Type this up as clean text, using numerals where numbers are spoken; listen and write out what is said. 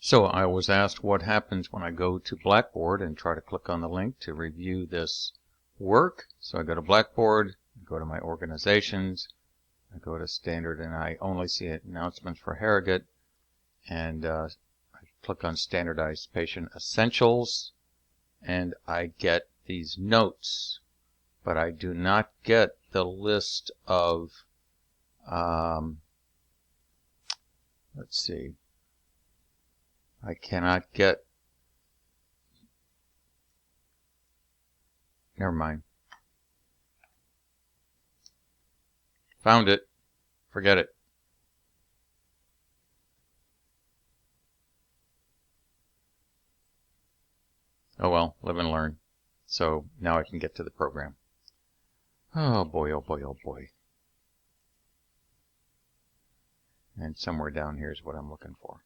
So I was asked what happens when I go to Blackboard and try to click on the link to review this work. So I go to Blackboard, go to my organizations, I go to standard, and I only see announcements for Harrogate, and I click on standardized patient essentials, and I get these notes, but I do not get the list of let's see, I cannot get, never mind. Found it. Forget it. Oh well, live and learn. So now I can get to the program. Oh boy, oh boy, oh boy. And somewhere down here is what I'm looking for.